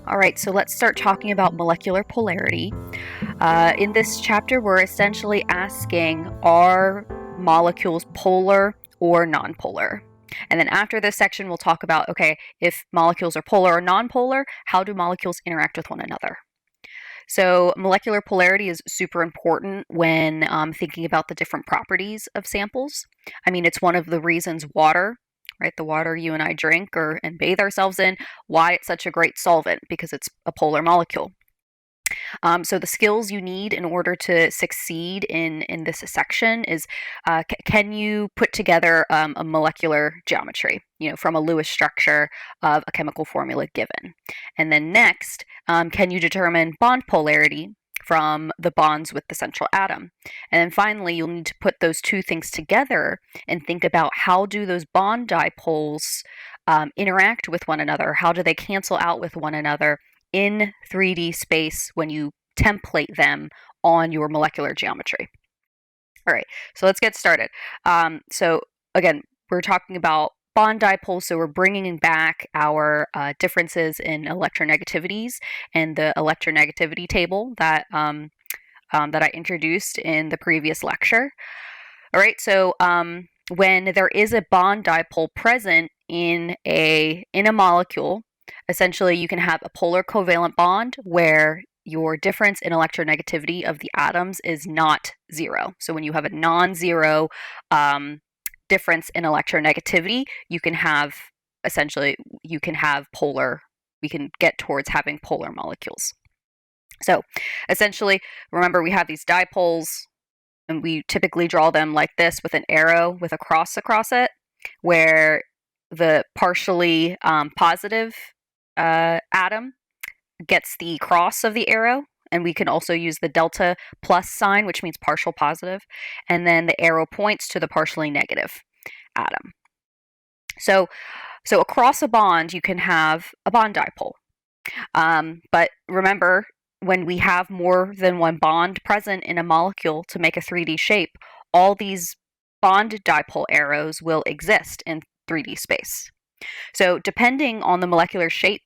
All right, so let's start talking about molecular polarity. In this chapter, we're essentially asking, are molecules polar or nonpolar? And then after this section, we'll talk about, okay, if molecules are polar or nonpolar, how do molecules interact with one another? So, molecular polarity is super important when thinking about the different properties of samples. I mean, it's one of the reasons water, right, the water you and I drink and bathe ourselves in, why it's such a great solvent, because it's a polar molecule. So the skills you need in order to succeed in this section is, can you put together a molecular geometry, from a Lewis structure of a chemical formula given? And then next, can you determine bond polarity from the bonds with the central atom? And then finally, you'll need to put those two things together and think about, how do those bond dipoles interact with one another? How do they cancel out with one another in 3D space when you template them on your molecular geometry? All right, so let's get started. So again, we're talking about bond dipoles, so we're bringing back our differences in electronegativities and the electronegativity table that I introduced in the previous lecture. All right, so when there is a bond dipole present in a molecule, essentially you can have a polar covalent bond where your difference in electronegativity of the atoms is not zero. So when you have a non-zero difference in electronegativity, you can have polar, we can get towards having polar molecules. So essentially, remember, we have these dipoles, and we typically draw them like this with an arrow with a cross across it, where the partially positive atom gets the cross of the arrow, and we can also use the delta plus sign, which means partial positive, and then the arrow points to the partially negative atom. So across a bond, you can have a bond dipole. But remember, when we have more than one bond present in a molecule to make a 3D shape, all these bond dipole arrows will exist in 3D space. So depending on the molecular shape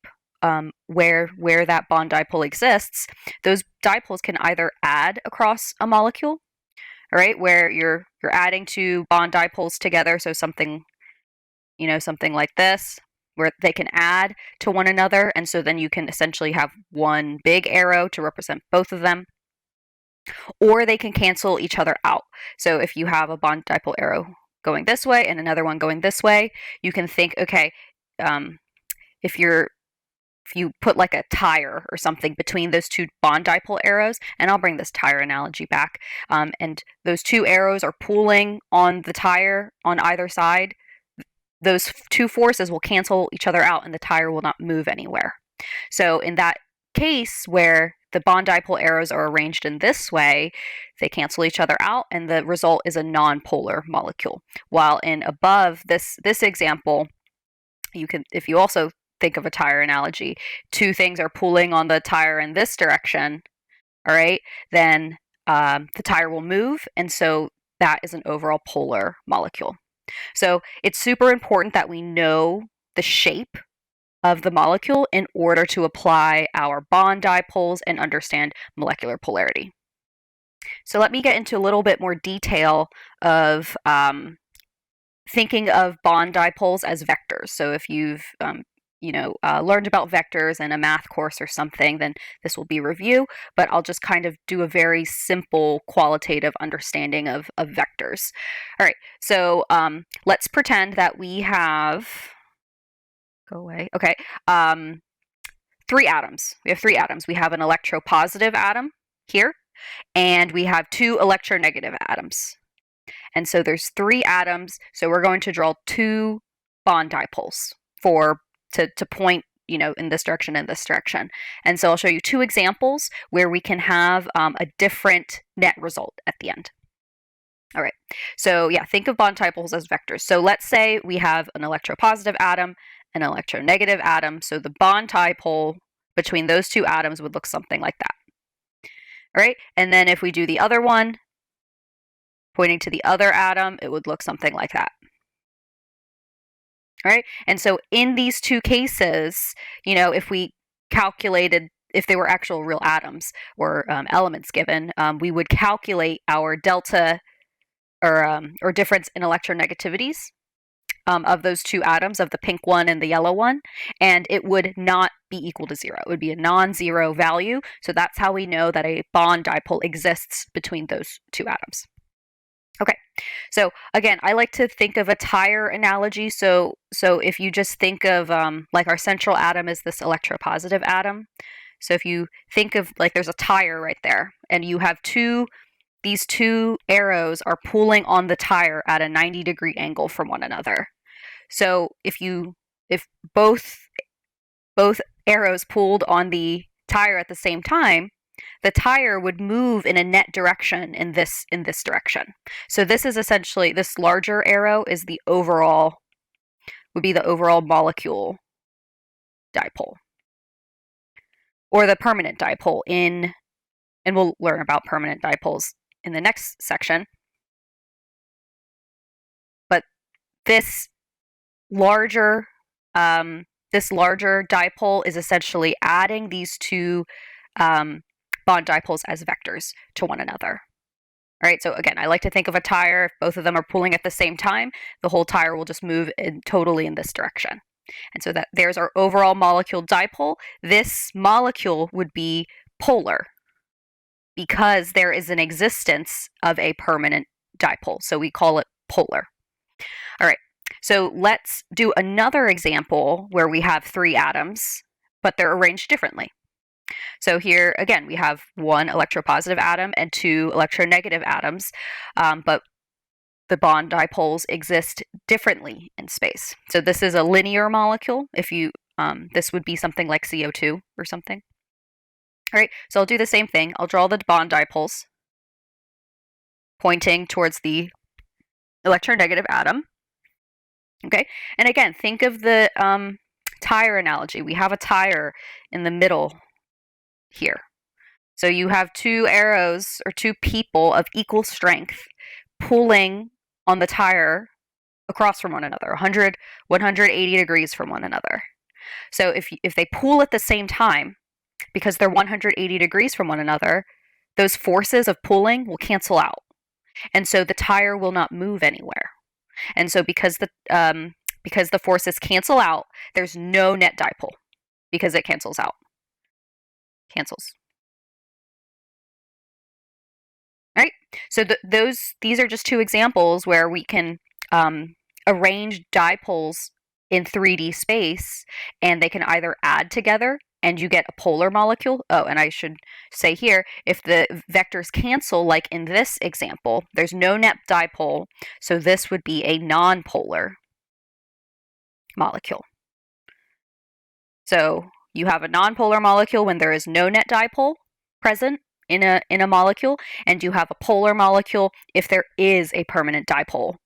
where that bond dipole exists, those dipoles can either add across a molecule, all right, where you're adding two bond dipoles together, so something like this, where they can add to one another, and so then you can essentially have one big arrow to represent both of them, or they can cancel each other out. So if you have a bond dipole arrow going this way and another one going this way, you can think, okay, if you put like a tire or something between those two bond dipole arrows, and I'll bring this tire analogy back, and those two arrows are pulling on the tire on either side, those two forces will cancel each other out and the tire will not move anywhere. So in that case where the bond dipole arrows are arranged in this way, they cancel each other out and the result is a nonpolar molecule. While in above this example, you can, if you also think of a tire analogy, two things are pulling on the tire in this direction, all right, then the tire will move, and so that is an overall polar molecule. So it's super important that we know the shape of the molecule in order to apply our bond dipoles and understand molecular polarity. So let me get into a little bit more detail of thinking of bond dipoles as vectors. So if you've learned about vectors in a math course or something, then this will be review, but I'll just kind of do a very simple qualitative understanding of vectors. All right, so let's pretend that we have, go away, okay, 3 atoms. We have 3 atoms. We have an electropositive atom here, and we have 2 electronegative atoms. And so there's 3 atoms, so we're going to draw 2 bond dipoles to point, in this direction and this direction. And so I'll show you 2 examples where we can have a different net result at the end. All right, so yeah, think of bond dipoles as vectors. So let's say we have an electropositive atom, an electronegative atom. So the bond dipole between those 2 atoms would look something like that. All right, and then if we do the other one, pointing to the other atom, it would look something like that. All right, and so in these 2 cases, if we calculated, if they were actual real atoms or elements given, we would calculate our delta or difference in electronegativities of those two atoms, of the pink one and the yellow one, and it would not be equal to zero. It would be a non-zero value. So that's how we know that a bond dipole exists between those two atoms. Okay, so again, I like to think of a tire analogy. So if you just think of like our central atom is this electropositive atom. So if you think of like there's a tire right there, and you have these two arrows are pulling on the tire at a 90-degree angle from one another. So if both arrows pulled on the tire at the same time, the tire would move in a net direction in this direction. So this is essentially, this larger arrow is would be the overall molecule dipole, or the permanent dipole and we'll learn about permanent dipoles in the next section. But this larger dipole is essentially adding these two bond dipoles as vectors to one another. All right, so again, I like to think of a tire. If both of them are pulling at the same time, the whole tire will just move totally in this direction. And so that there's our overall molecule dipole. This molecule would be polar because there is an existence of a permanent dipole. So we call it polar. All right, so let's do another example where we have three atoms, but they're arranged differently. So here, again, we have one electropositive atom and two electronegative atoms, but the bond dipoles exist differently in space. So this is a linear molecule. This would be something like CO2 or something. All right, so I'll do the same thing. I'll draw the bond dipoles pointing towards the electronegative atom. Okay, and again, think of the tire analogy. We have a tire in the middle here. So you have two arrows or two people of equal strength pulling on the tire across from one another, 180 degrees from one another. So if they pull at the same time, because they're 180 degrees from one another, those forces of pulling will cancel out. And so the tire will not move anywhere. And so because the forces cancel out, there's no net dipole because it cancels out. Cancels. All right. So these are just two examples where we can arrange dipoles in 3D space, and they can either add together and you get a polar molecule. Oh, and I should say here, if the vectors cancel, like in this example, there's no net dipole, so this would be a non-polar molecule. So you have a non-polar molecule when there is no net dipole present in a molecule, and you have a polar molecule if there is a permanent dipole,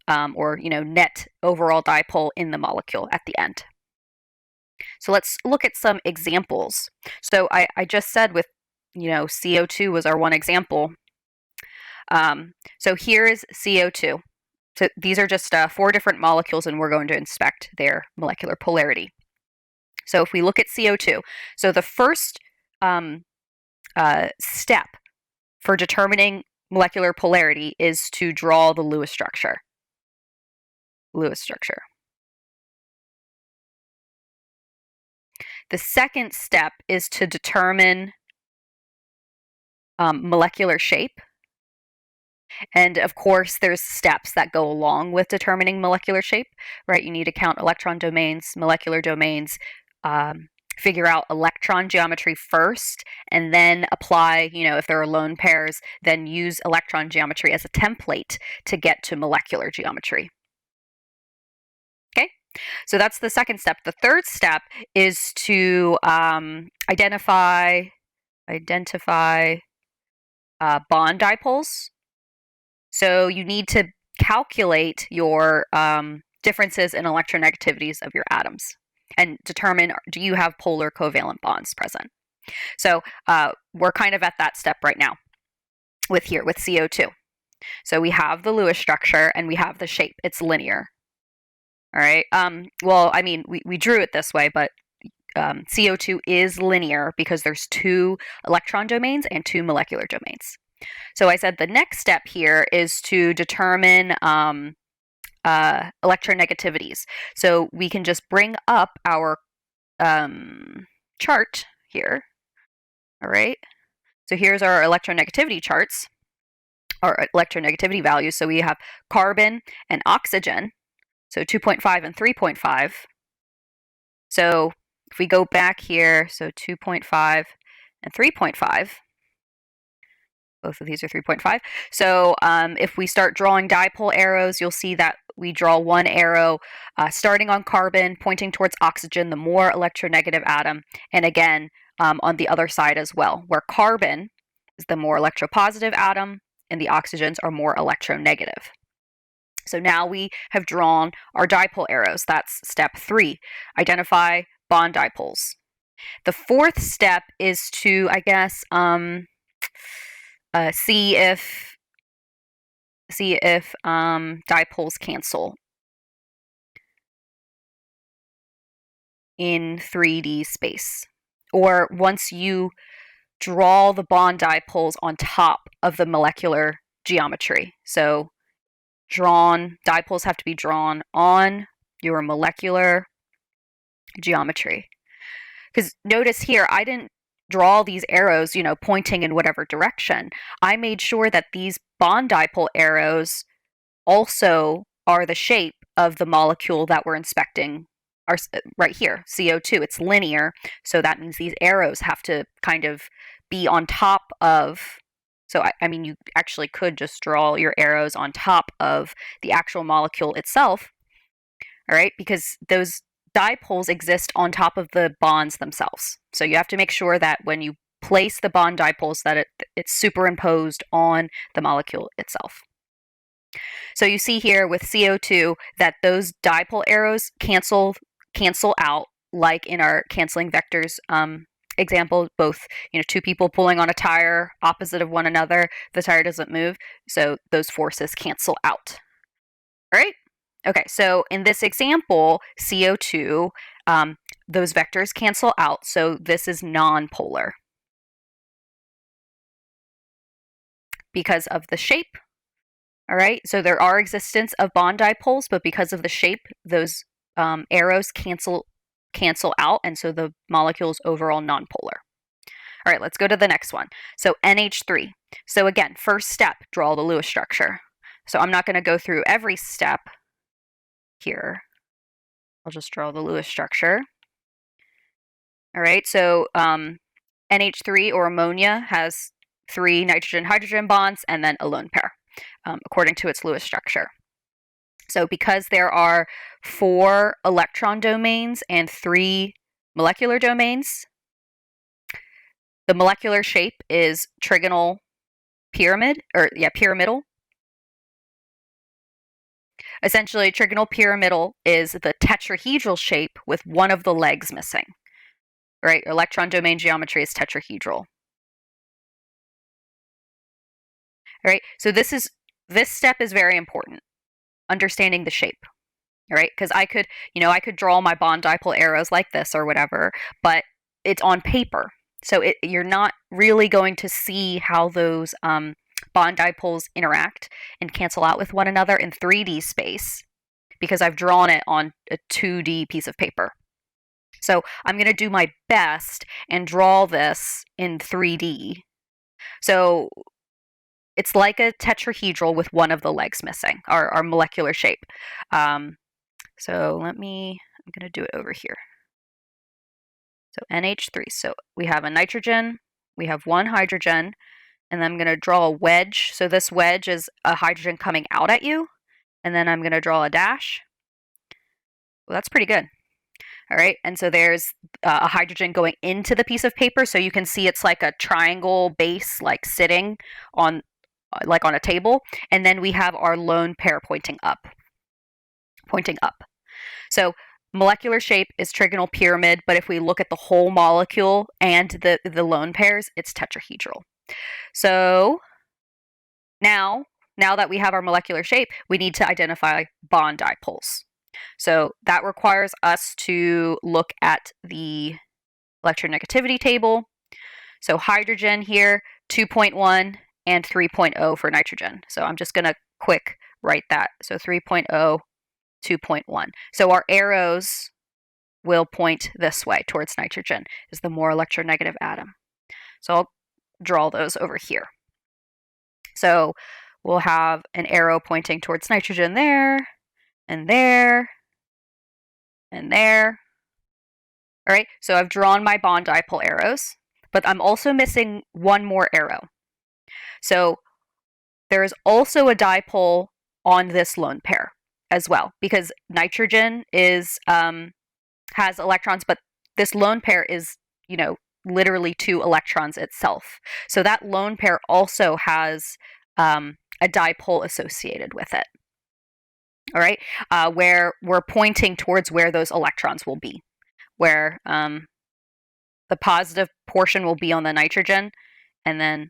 or net overall dipole in the molecule at the end. So let's look at some examples. So I just said with CO2 was our one example. So here is CO2. So these are just 4 different molecules, and we're going to inspect their molecular polarity. So if we look at CO2, so the first step for determining molecular polarity is to draw the Lewis structure. The second step is to determine molecular shape. And of course, there's steps that go along with determining molecular shape, right? You need to count electron domains, molecular domains, figure out electron geometry first, and then apply, if there are lone pairs, then use electron geometry as a template to get to molecular geometry. Okay, so that's the second step. The third step is to identify bond dipoles. So you need to calculate your differences in electronegativities of your atoms and determine, do you have polar covalent bonds present? So we're kind of at that step right now with CO2. So we have the Lewis structure and we have the shape. It's linear. All right. Well, I mean, we drew it this way, but CO2 is linear because there's 2 electron domains and 2 molecular domains. So I said the next step here is to determine electronegativities. So we can just bring up our chart here. All right. So here's our electronegativity charts, or electronegativity values. So we have carbon and oxygen, so 2.5 and 3.5. So if we go back here, so 2.5 and 3.5, both of these are 3.5. So if we start drawing dipole arrows, you'll see that we draw one arrow starting on carbon, pointing towards oxygen, the more electronegative atom, and again on the other side as well, where carbon is the more electropositive atom and the oxygens are more electronegative. So now we have drawn our dipole arrows. That's step 3, identify bond dipoles. The fourth step is to, I guess, see if dipoles cancel in 3D space, or once you draw the bond dipoles on top of the molecular geometry. So dipoles have to be drawn on your molecular geometry. Because notice here, I didn't draw these arrows, pointing in whatever direction. I made sure that these bond dipole arrows also are the shape of the molecule that we're inspecting right here, CO2. It's linear, so that means these arrows have to kind of be on top of. So, I mean, you actually could just draw your arrows on top of the actual molecule itself, all right, because those dipoles exist on top of the bonds themselves. So you have to make sure that when you place the bond dipoles that it's superimposed on the molecule itself. So you see here with CO2 that those dipole arrows cancel out, like in our canceling vectors example, both 2 people pulling on a tire opposite of one another, the tire doesn't move, so those forces cancel out. All right? Okay, so in this example, CO2, those vectors cancel out, so this is nonpolar because of the shape. All right, so there are existence of bond dipoles, but because of the shape, those arrows cancel out, and so the molecule is overall nonpolar. All right, let's go to the next one. So NH3. So again, first step, draw the Lewis structure. So I'm not going to go through every step here. I'll just draw the Lewis structure. All right, so NH3 or ammonia has 3 nitrogen-hydrogen bonds and then a lone pair, according to its Lewis structure. So because there are 4 electron domains and 3 molecular domains, the molecular shape is trigonal pyramidal. Essentially, trigonal pyramidal is the tetrahedral shape with one of the legs missing. Right? Electron domain geometry is tetrahedral. All right? So this step is very important. Understanding the shape. All right? Because I could draw my bond dipole arrows like this or whatever, but it's on paper. So you're not really going to see how those bond dipoles interact and cancel out with one another in 3D space because I've drawn it on a 2D piece of paper. So I'm going to do my best and draw this in 3D. So it's like a tetrahedral with one of the legs missing, our molecular shape. So I'm going to do it over here. So NH3. So we have a nitrogen, we have 1 hydrogen, and then I'm going to draw a wedge. So this wedge is a hydrogen coming out at you, and then I'm going to draw a dash. Well, that's pretty good. All right, and so there's a hydrogen going into the piece of paper, so you can see it's like a triangle base, like sitting on a table, and then we have our lone pair pointing up. So molecular shape is trigonal pyramid, but if we look at the whole molecule and the lone pairs, it's tetrahedral. So now that we have our molecular shape, we need to identify bond dipoles. So that requires us to look at the electronegativity table. So hydrogen here, 2.1 and 3.0 for nitrogen. So I'm just going to quick write that. So 3.0, 2.1. So our arrows will point this way towards nitrogen, is the more electronegative atom. So I'll draw those over here. So we'll have an arrow pointing towards nitrogen there, and there, and there. All right, so I've drawn my bond dipole arrows, but I'm also missing one more arrow. So there is also a dipole on this lone pair as well, because nitrogen is has electrons, but this lone pair is, literally 2 electrons itself. So that lone pair also has a dipole associated with it. All right, where we're pointing towards where those electrons will be, where the positive portion will be on the nitrogen, and then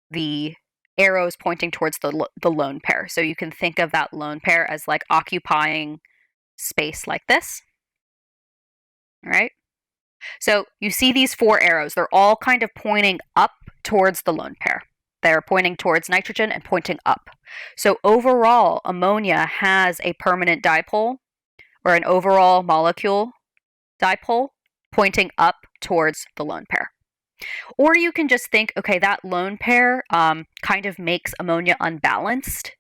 the arrows pointing towards the lone pair. So you can think of that lone pair as like occupying space like this. All right. So you see these 4 arrows. They're all kind of pointing up towards the lone pair. They're pointing towards nitrogen and pointing up. So overall, ammonia has a permanent dipole, or an overall molecule dipole, pointing up towards the lone pair. Or you can just think, okay, that lone pair kind of makes ammonia unbalanced,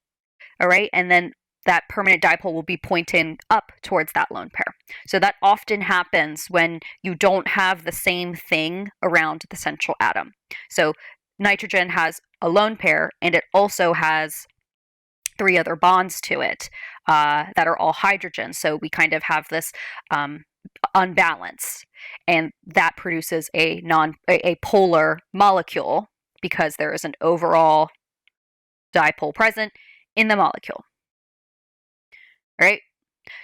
all right? And then that permanent dipole will be pointing up towards that lone pair. So that often happens when you don't have the same thing around the central atom. So nitrogen has a lone pair, and it also has 3 other bonds to it that are all hydrogen. So we kind of have this unbalance, and that produces a polar molecule because there is an overall dipole present in the molecule. All right,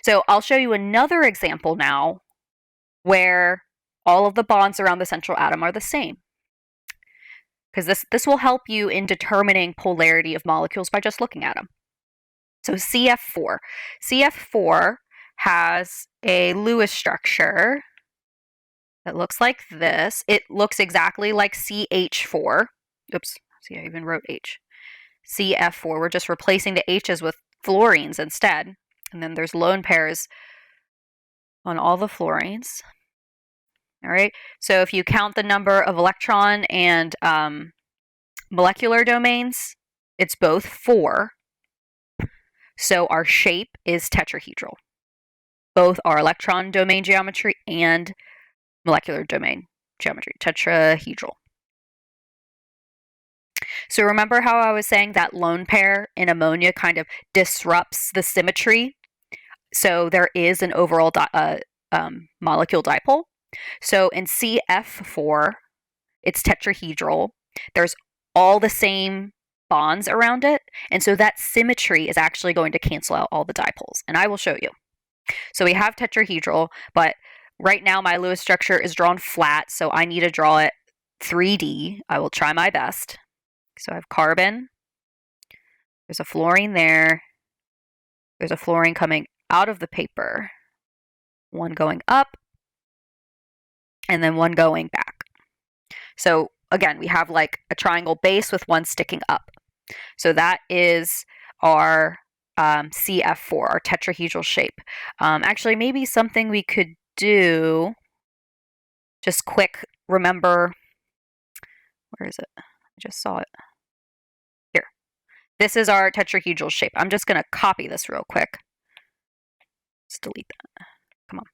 so I'll show you another example now where all of the bonds around the central atom are the same, because this will help you in determining polarity of molecules by just looking at them. So CF4. CF4 has a Lewis structure that looks like this. It looks exactly like CH4. Oops, see, I even wrote H. CF4. We're just replacing the H's with fluorines instead. And then there's lone pairs on all the fluorines. All right, so if you count the number of electron and molecular domains, it's both 4. So our shape is tetrahedral. Both our electron domain geometry and molecular domain geometry, tetrahedral. So remember how I was saying that lone pair in ammonia kind of disrupts the symmetry? So there is an overall molecule dipole. So in CF4, it's tetrahedral. There's all the same bonds around it, and so that symmetry is actually going to cancel out all the dipoles, and I will show you. So we have tetrahedral, but right now my Lewis structure is drawn flat, so I need to draw it 3D. I will try my best. So I have carbon, there's a fluorine there, there's a fluorine coming out of the paper, one going up, and then one going back. So again, we have like a triangle base with one sticking up. So that is our CF4, our tetrahedral shape. Actually, maybe something we could do, just quick, remember, where is it? I just saw it. Here. This is our tetrahedral shape. I'm just going to copy this real quick. Let's delete that. Come on.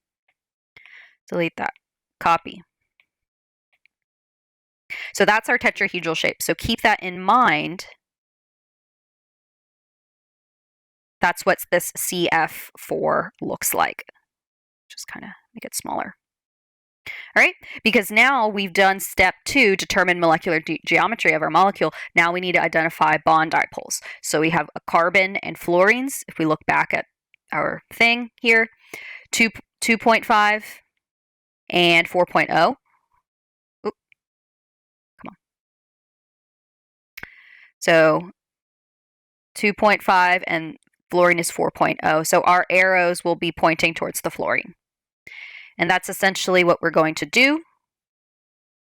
Delete that. Copy. So that's our tetrahedral shape. So keep that in mind. That's what this CF4 looks like. Just kind of make it smaller. All right, because now we've done step 2, determine molecular geometry of our molecule. Now we need to identify bond dipoles. So we have a carbon and fluorines. If we look back at our thing here, 2.5 and 4.0. Oop. Come on. So 2.5 and Fluorine is 4.0. So our arrows will be pointing towards the fluorine. And that's essentially what we're going to do.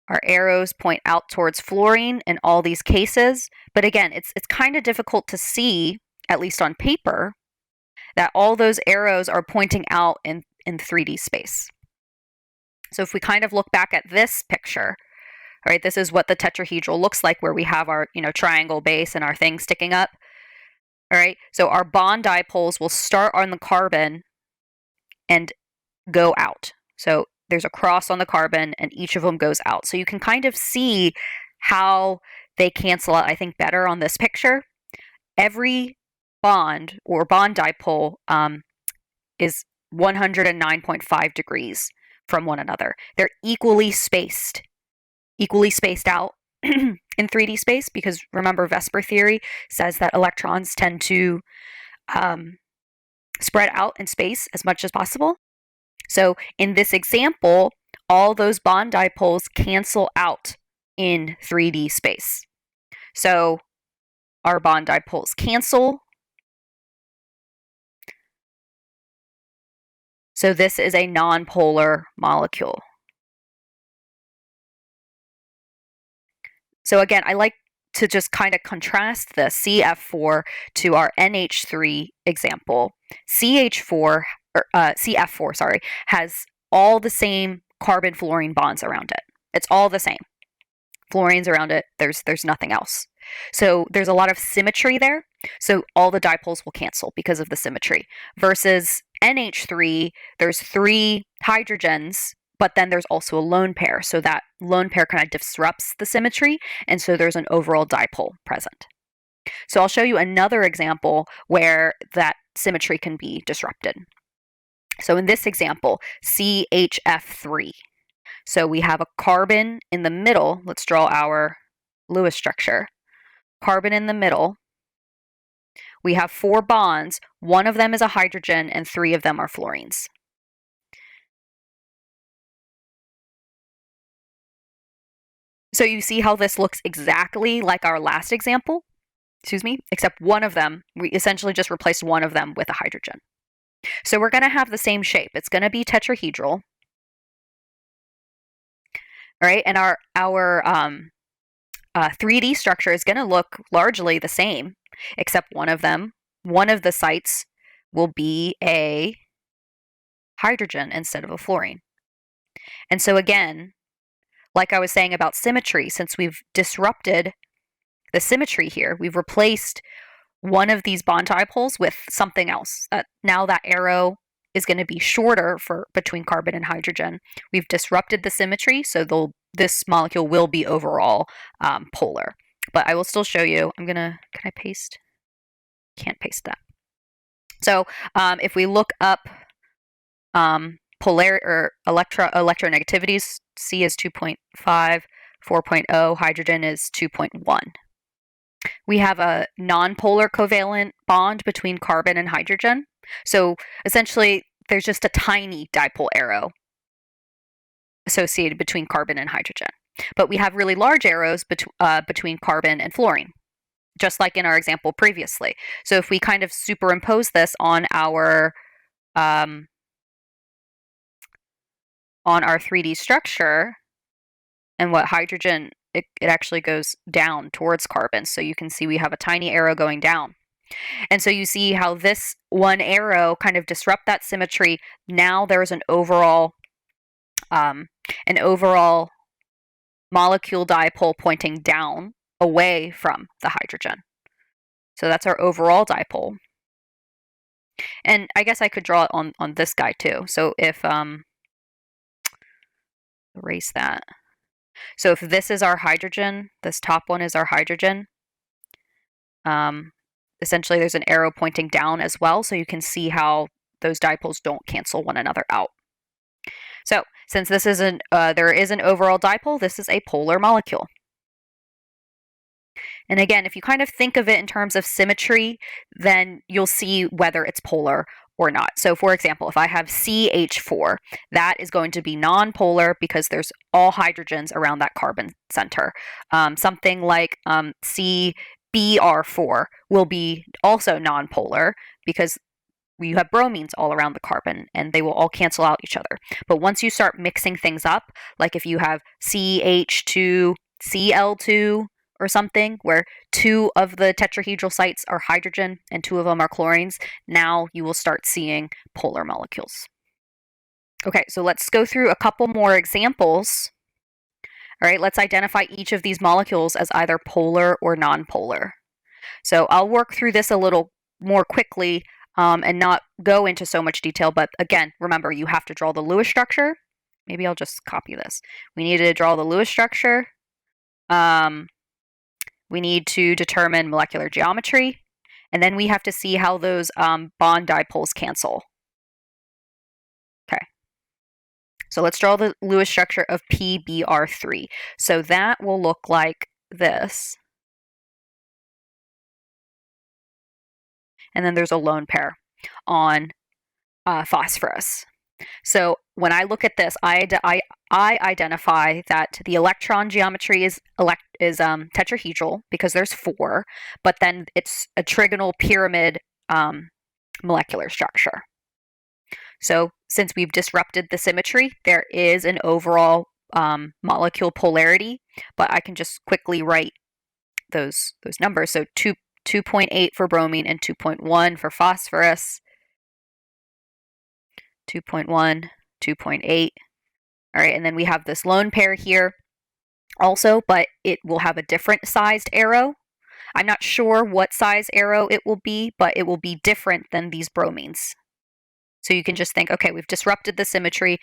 Our arrows point out towards fluorine in all these cases. But again, it's kind of difficult to see, at least on paper, that all those arrows are pointing out in 3D space. So if we kind of look back at this picture, all right, this is what the tetrahedral looks like, where we have our, triangle base and our thing sticking up. All right, so our bond dipoles will start on the carbon and go out. So there's a cross on the carbon and each of them goes out. So you can kind of see how they cancel out, I think, better on this picture. Every bond or bond dipole is 109.5 degrees from one another. They're equally spaced out in 3D space, because remember, Vesper theory says that electrons tend to spread out in space as much as possible. So in this example, all those bond dipoles cancel out in 3D space. So our bond dipoles cancel. So this is a nonpolar molecule. So again, I like to just kind of contrast the CF4 to our NH3 example. CF4, has all the same carbon-fluorine bonds around it. It's all the same. Fluorine's around it. There's nothing else. So there's a lot of symmetry there. So all the dipoles will cancel because of the symmetry. Versus NH3, there's 3 hydrogens, but then there's also a lone pair. So that lone pair kind of disrupts the symmetry, and so there's an overall dipole present. So I'll show you another example where that symmetry can be disrupted. So in this example, CHF3. So we have a carbon in the middle. Let's draw our Lewis structure. Carbon in the middle. We have 4 bonds. 1 of them is a hydrogen and 3 of them are fluorines. So you see how this looks exactly like our last example? Except one of them, we essentially just replaced one of them with a hydrogen. So we're going to have the same shape. It's going to be tetrahedral. All right, and our 3D structure is going to look largely the same, except one of the sites will be a hydrogen instead of a fluorine. And so again, like I was saying about symmetry, since we've disrupted the symmetry here, we've replaced one of these bond dipoles with something else. Now that arrow is going to be shorter for between carbon and hydrogen. We've disrupted the symmetry, so this molecule will be overall polar. But I will still show you. Can I paste? Can't paste that. So if we look up polarity or electronegativities, C is 2.5, 4.0, hydrogen is 2.1. We have a nonpolar covalent bond between carbon and hydrogen. So essentially, there's just a tiny dipole arrow associated between carbon and hydrogen. But we have really large arrows between carbon and fluorine, just like in our example previously. So if we kind of superimpose this on our 3D structure, and what hydrogen, it actually goes down towards carbon. So you can see we have a tiny arrow going down. And so you see how this one arrow kind of disrupt that symmetry. Now there's an overall molecule dipole pointing down away from the hydrogen. So that's our overall dipole. And I guess I could draw it on this guy too. So if erase that. So if this is our hydrogen, this top one is our hydrogen. Essentially, there's an arrow pointing down as well, so you can see how those dipoles don't cancel one another out. So since this is there is an overall dipole, this is a polar molecule. And again, if you kind of think of it in terms of symmetry, then you'll see whether it's polar or not. So for example, if I have CH4, that is going to be nonpolar because there's all hydrogens around that carbon center. Something like Br4 will be also nonpolar because you have bromines all around the carbon and they will all cancel out each other. But once you start mixing things up, like if you have CH2, Cl2 or something, where 2 of the tetrahedral sites are hydrogen and 2 of them are chlorines, now you will start seeing polar molecules. Okay, so let's go through a couple more examples. All right, let's identify each of these molecules as either polar or nonpolar. So I'll work through this a little more quickly and not go into so much detail, but again, remember, you have to draw the Lewis structure. Maybe I'll just copy this. We need to draw the Lewis structure. We need to determine molecular geometry, and then we have to see how those bond dipoles cancel. Okay. So let's draw the Lewis structure of PBr3. So that will look like this. And then there's a lone pair on phosphorus. So when I look at this, I identify that the electron geometry is tetrahedral because there's 4, but then it's a trigonal pyramid molecular structure. So since we've disrupted the symmetry, there is an overall molecule polarity, but I can just quickly write those numbers. So 2.8 for bromine and 2.1 for phosphorus. 2.1, 2.8. All right, and then we have this lone pair here also, but it will have a different sized arrow. I'm not sure what size arrow it will be, but it will be different than these bromines. So you can just think, okay, we've disrupted the symmetry,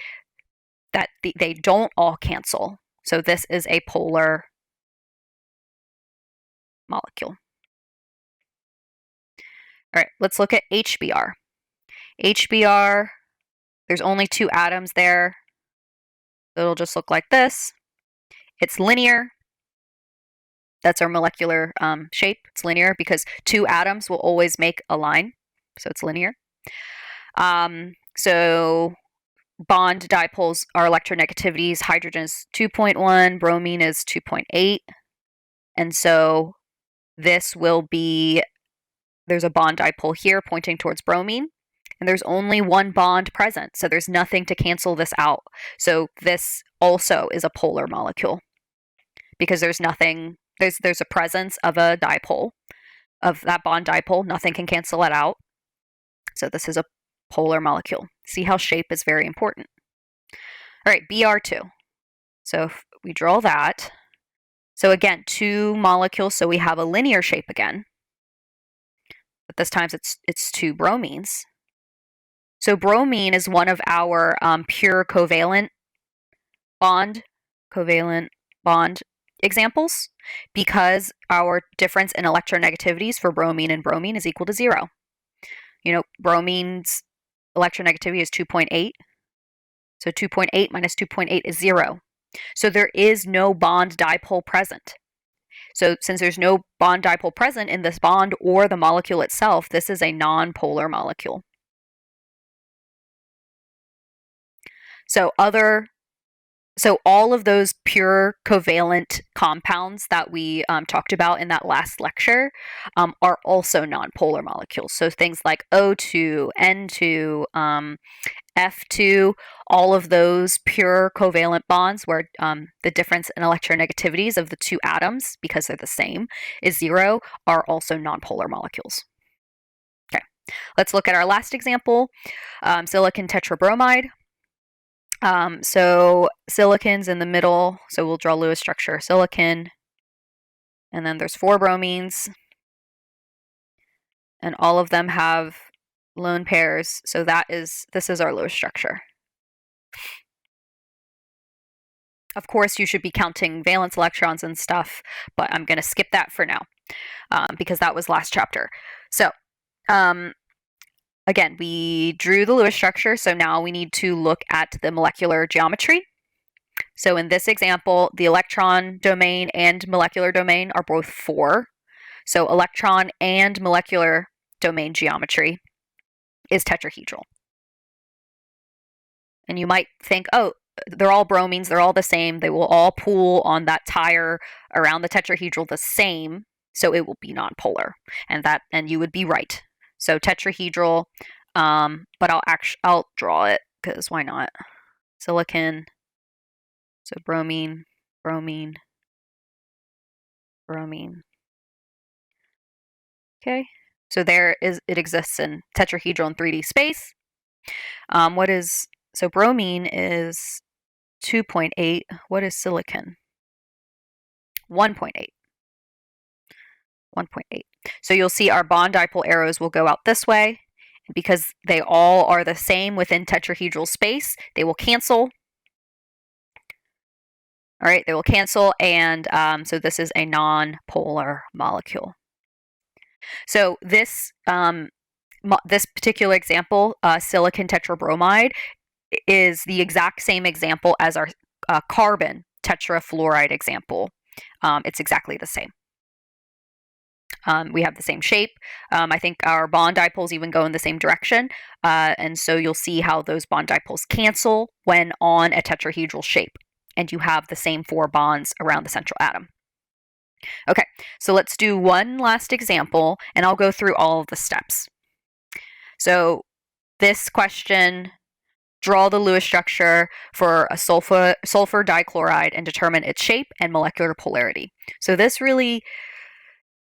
that they don't all cancel. So this is a polar molecule. All right, let's look at HBr. HBr, there's only 2 atoms there. It'll just look like this. It's linear. That's our molecular shape. It's linear because 2 atoms will always make a line. So it's linear. So bond dipoles are electronegativities. Hydrogen is 2.1, bromine is 2.8. And so this will be, there's a bond dipole here pointing towards bromine. And there's only 1 bond present, so there's nothing to cancel this out. So this also is a polar molecule because there's nothing, there's a presence of a dipole, of that bond dipole. Nothing can cancel it out. So this is a polar molecule. See how shape is very important. All right, Br2. So if we draw that, so again, 2 molecules, so we have a linear shape again. But this time it's 2 bromines. So bromine is one of our pure covalent bond examples because our difference in electronegativities for bromine and bromine is equal to 0. You know, bromine's electronegativity is 2.8. So 2.8 minus 2.8 is 0. So there is no bond dipole present. So since there's no bond dipole present in this bond or the molecule itself, this is a non-polar molecule. So all of those pure covalent compounds that we talked about in that last lecture are also nonpolar molecules. So things like O2, N2, F2, all of those pure covalent bonds where the difference in electronegativities of the 2 atoms, because they're the same, is 0, are also nonpolar molecules. Okay, let's look at our last example, silicon tetrabromide. So silicon's in the middle, so we'll draw Lewis structure, silicon, and then there's 4 bromines, and all of them have lone pairs, so this is our Lewis structure. Of course, you should be counting valence electrons and stuff, but I'm going to skip that for now because that was last chapter. So again, we drew the Lewis structure, so now we need to look at the molecular geometry. So in this example, the electron domain and molecular domain are both 4. So electron and molecular domain geometry is tetrahedral. And you might think, oh, they're all bromines, they're all the same, they will all pool on that tire around the tetrahedral the same. so it will be nonpolar, and you would be right. So tetrahedral, but I'll draw it because why not? Silicon, so bromine, bromine, bromine. Okay, so it exists in tetrahedral in 3D space. So bromine is 2.8. What is silicon? 1.8. 1.8. So you'll see our bond dipole arrows will go out this way. And because they all are the same within tetrahedral space, they will cancel. All right, they will cancel, and so this is a non-polar molecule. So this particular example, silicon tetrabromide, is the exact same example as our carbon tetrafluoride example. It's exactly the same. We have the same shape. I think our bond dipoles even go in the same direction. And so you'll see how those bond dipoles cancel when on a tetrahedral shape. And you have the same 4 bonds around the central atom. Okay, so let's do one last example, and I'll go through all of the steps. So this question, draw the Lewis structure for a sulfur dichloride and determine its shape and molecular polarity. So this really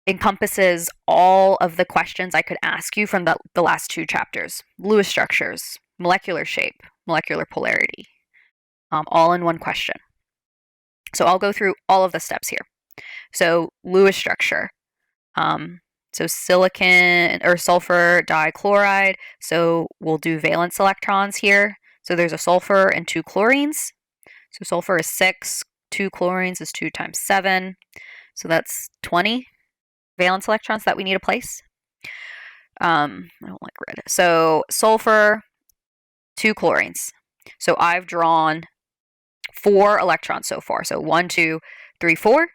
encompasses all of the questions I could ask you from the last 2 chapters. Lewis structures, molecular shape, molecular polarity, all in one question. So I'll go through all of the steps here. So Lewis structure. So silicon or sulfur dichloride. So we'll do valence electrons here. So there's a sulfur and 2 chlorines. So sulfur is 6, 2 chlorines is 2 times 7. So that's 20 valence electrons that we need to place. I don't like red. So sulfur, 2 chlorines. So I've drawn 4 electrons so far. So 1, 2, 3, 4.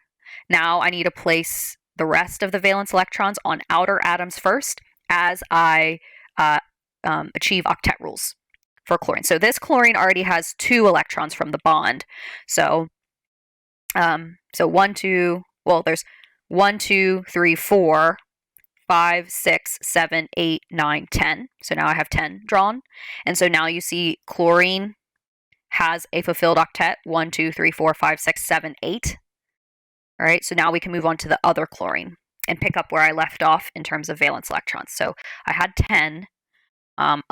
Now I need to place the rest of the valence electrons on outer atoms first as I achieve octet rules for chlorine. So this chlorine already has 2 electrons from the bond. So, there's 1, 2, 3, 4, 5, 6, 7, 8, 9, 10. So now I have 10 drawn. And so now you see chlorine has a fulfilled octet, 1, 2, 3, 4, 5, 6, 7, 8. All right, so now we can move on to the other chlorine and pick up where I left off in terms of valence electrons. So I had 10,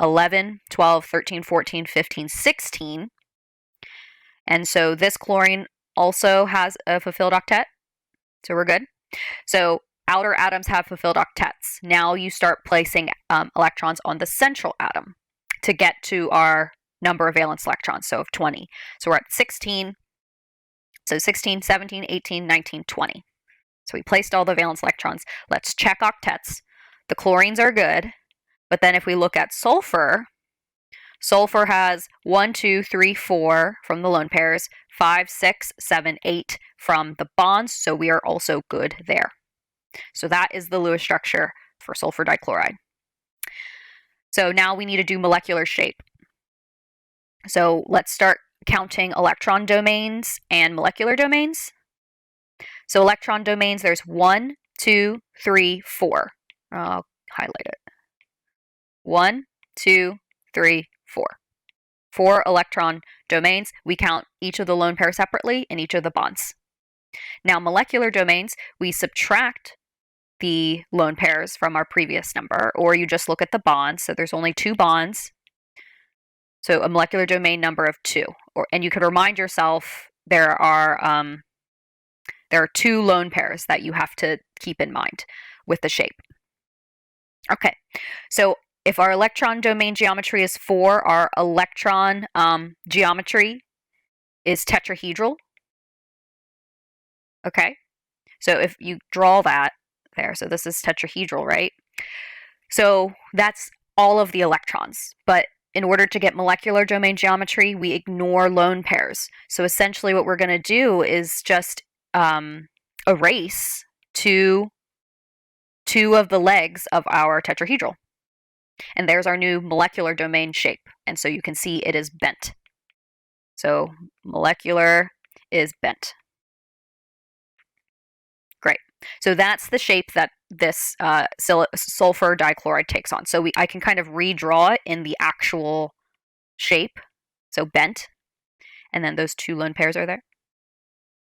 11, 12, 13, 14, 15, 16. And so this chlorine also has a fulfilled octet. So we're good. So outer atoms have fulfilled octets. Now you start placing electrons on the central atom to get to our number of valence electrons, so of 20. So we're at 16. So 16, 17, 18, 19, 20. So we placed all the valence electrons. Let's check octets. The chlorines are good, but then if we look at sulfur, sulfur has 1, 2, 3, 4 from the lone pairs, 5, 6, 7, 8 from the bonds, so we are also good there. So that is the Lewis structure for sulfur dichloride. So now we need to do molecular shape. So let's start counting electron domains and molecular domains. So electron domains, there's 1, 2, 3, 4. I'll highlight it. 1, 2, 3, 4. 4 electron domains. We count each of the lone pairs separately and each of the bonds. Now molecular domains, we subtract the lone pairs from our previous number, or you just look at the bonds. So there's only 2 bonds. So a molecular domain number of 2. And you could remind yourself there are 2 lone pairs that you have to keep in mind with the shape. Okay, so if our electron domain geometry is 4, our electron geometry is tetrahedral. Okay, so if you draw that there, so this is tetrahedral, right? So that's all of the electrons, but in order to get molecular domain geometry, we ignore lone pairs. So essentially what we're going to do is just erase two of the legs of our tetrahedral. And there's our new molecular domain shape. And so you can see it is bent. So molecular is bent. Great. So that's the shape that this sulfur dichloride takes on. So I can kind of redraw it in the actual shape, so bent, and then those two lone pairs are there.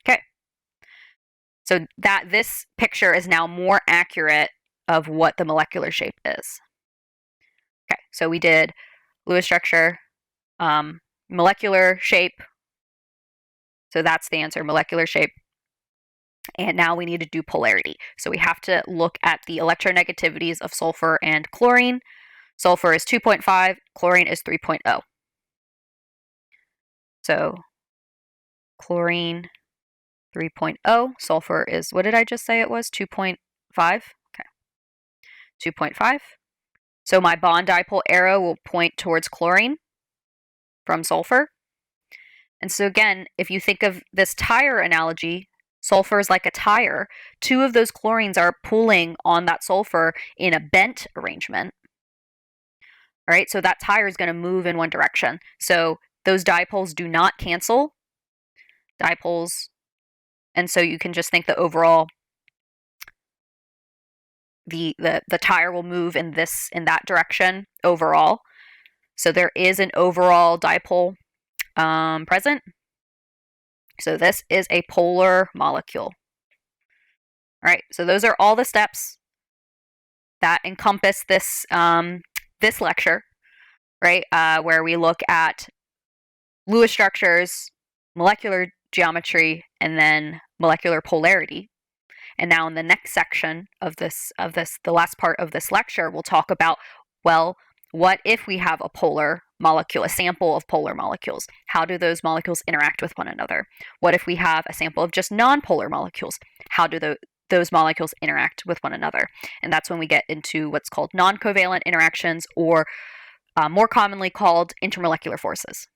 Okay. So that this picture is now more accurate of what the molecular shape is. Okay, so we did Lewis structure, molecular shape. So that's the answer, molecular shape. And now we need to do polarity. So we have to look at the electronegativities of sulfur and chlorine. Sulfur is 2.5, chlorine is 3.0. So chlorine 3.0, sulfur is, what did I just say it was? 2.5? Okay, 2.5. So my bond dipole arrow will point towards chlorine from sulfur. And so again, if you think of this tire analogy, sulfur is like a tire. Two of those chlorines are pulling on that sulfur in a bent arrangement. All right, so that tire is going to move in one direction. So those dipoles do not cancel. Dipoles, and so you can just think the overall the tire will move in that direction overall. So there is an overall dipole present. So this is a polar molecule. All right, so those are all the steps that encompass this this lecture, right? Where we look at Lewis structures, molecular geometry, and then molecular polarity. And now in the next section of this, the last part of this lecture, we'll talk about, well, what if we have a polar molecule, a sample of polar molecules? How do those molecules interact with one another? What if we have a sample of just nonpolar molecules? How do those molecules interact with one another? And that's when we get into what's called non-covalent interactions, or more commonly called intermolecular forces.